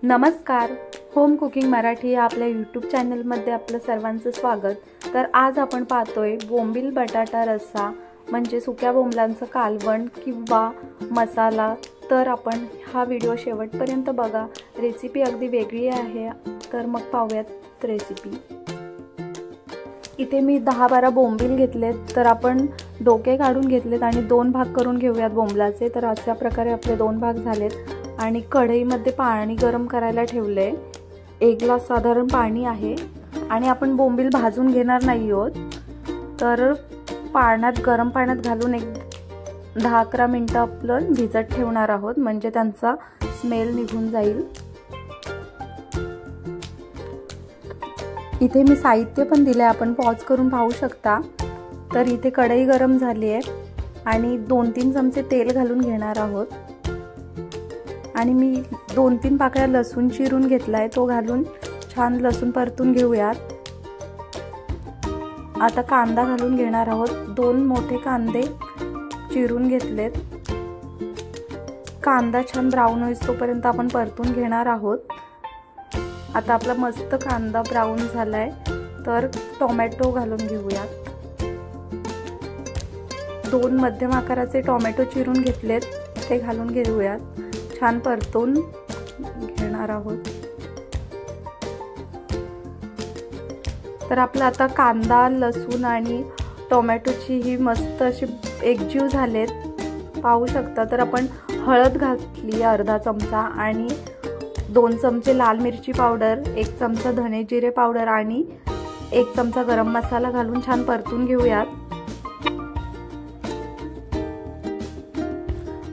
नमस्कार, home cooking Marathi या आपल्या यूट्यूब चॅनलमध्ये आपलं सर्वांचं स्वागत। तर आज आपण पाहतोय बोंबील बटाटा रस्सा म्हणजे सुक्या बोंबलांचं कालवण किंवा मसाला। तर आपण हा व्हिडिओ शेवटपर्यंत बघा, रेसिपी अगदी वेगळी आहे। तर मग पाहूयात रेसिपी। इथे मी 10-12 बोंबील घेतलेत, तर आपण डोके काढून घेतलेत आणि 2 भाग करून घेऊयात बोंबलाचे। तर अशा प्रकारे आपले 2 भाग झालेत आणि कढईमध्ये पाणी गरम करायला ठेवले। 1 ग्लास साधारण पाणी आहे आणि आपण बोंबील भाजून घेणार नाही आहोत, तर गरम पाण्यात घालून एक 10-11 मिनिटं आपलं भिजत ठेवणार आहोत, म्हणजे त्यांचा स्मेल निघून जाईल। इथे मी साहित्य पण दिले, आपण पॉज करून पाहू शकता। तर इथे कढई गरम झाली आहे आणि 2-3 चमचे तेल घालून घेणार आहोत आणि मी 2-3 पाकळ्या लसूण चिरून घेतलाय, तो घालून छान लसूण परतून घेऊयात। आता कांदा घालून घेणार आहोत, 2 मोठे कांदे चिरून घेतलेत। कांदा छान ब्राऊन होईस्तोपर्यंत आपण परतून घेणार आहोत। आता आपला मस्त कांदा ब्राऊन झालाय, तर टोमॅटो घालून घेऊयात। 2 मध्यम आकाराचे टोमॅटो चिरून घेतलेत, ते घालून घेऊयात। छान परतून घेणार आहोत। तर आपला आता कांदा, लसूण आणि टोमॅटोची ही मस्त अशी एकजीव झालेत, पाहू शकता। तर आपण हळद घातली अर्धा चमचा आणि 2 चमचे लाल मिरची पावडर, 1 चमचा धने जिरे पावडर आणि 1 चमचा गरम मसाला घालून छान परतून घेऊयात।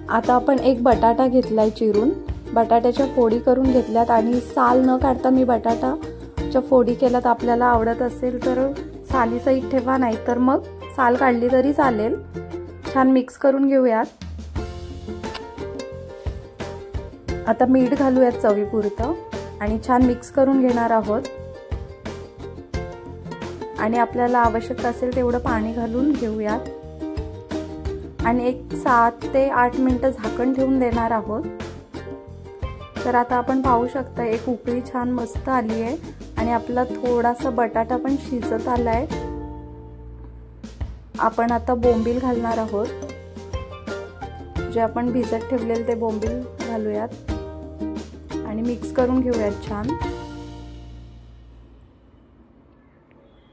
आता आपण 1 बटाटा घेतलाय चिरून, बटाट्याच्या फोडी करून घेतल्यात आणि साल न काढता मी बटाटाच्या फोडी केल्यात। आपल्याला आवडत असेल तर सालीसहित ठेवा, नाही तर मग साल काढली तरी चालेल। छान मिक्स करून घेऊयात। आता मीठ घालूयात चवीपुरतं आणि छान मिक्स करून घेणार आहोत आणि आपल्याला आवश्यक असेल तेवढं पाणी घालून घेऊयात आणि एक 7 ते 8 मिनिटं झाकण ठेवून देणार आहोत। तर आता आपण पाहू शकता, एक उकळी छान मस्त आली आहे आणि आपला थोडासा बटाटा पण शिजत आलाय। आपण आता बोंबील घालणार आहोत, जे आपण भिजत ठेवलेले ते बोंबील घालूयात आणि मिक्स करून घेऊयात छान।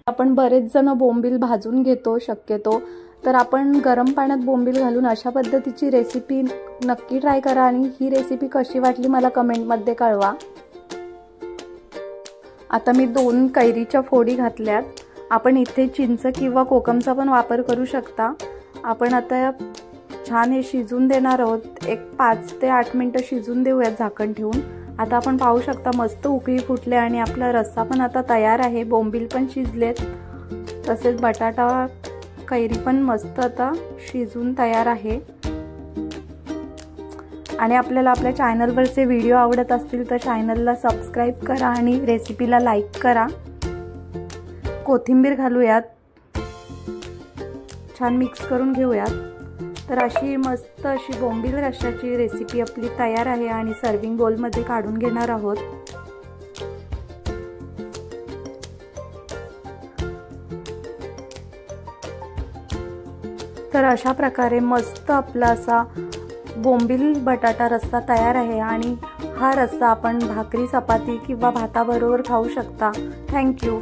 आपण बरेच जण बोंबील भाजून घेतो शक्यतो, तर आपण गरम पाण्यात बोंबील घालून अशा पद्धतीची रेसिपी नक्की ट्राय करा आणि ही रेसिपी कशी वाटली मला कमेंटमध्ये कळवा। आता मी 2 कैरीच्या फोडी घातल्यात, आपण इथे चिंच किंवा कोकमचा पण वापर करू शकता। आपण आता छान हे शिजून देणार आहोत, एक 5 ते 8 मिनिटं शिजून देऊयात झाकण ठेवून। आता आपण पाहू शकता मस्त उकळी फुटले आणि आपला रस्सा पण आता तयार आहे। बोंबील पण शिजलेत, तसेच बटाटा कैरी पण मस्त आता शिजून तयार आहे। आणि आपल्याला आपल्या चॅनलवरचे व्हिडिओ आवडत असतील तर चॅनलला सबस्क्राईब करा आणि रेसिपीला लाईक करा। कोथिंबीर घालूयात, छान मिक्स करून घेऊयात। तर अशी मस्त अशी बोंबील रश्श्याची रेसिपी आपली तयार आहे आणि सर्विंग बोलमध्ये काढून घेणार आहोत। तर अशा प्रकारे मस्त आपला असा बोंबील बटाटा रस्सा तयार आहे आणि हा रस्सा आपण भाकरी, चपाती किंवा भाताबरोबर खाऊ शकता। थँक्यू।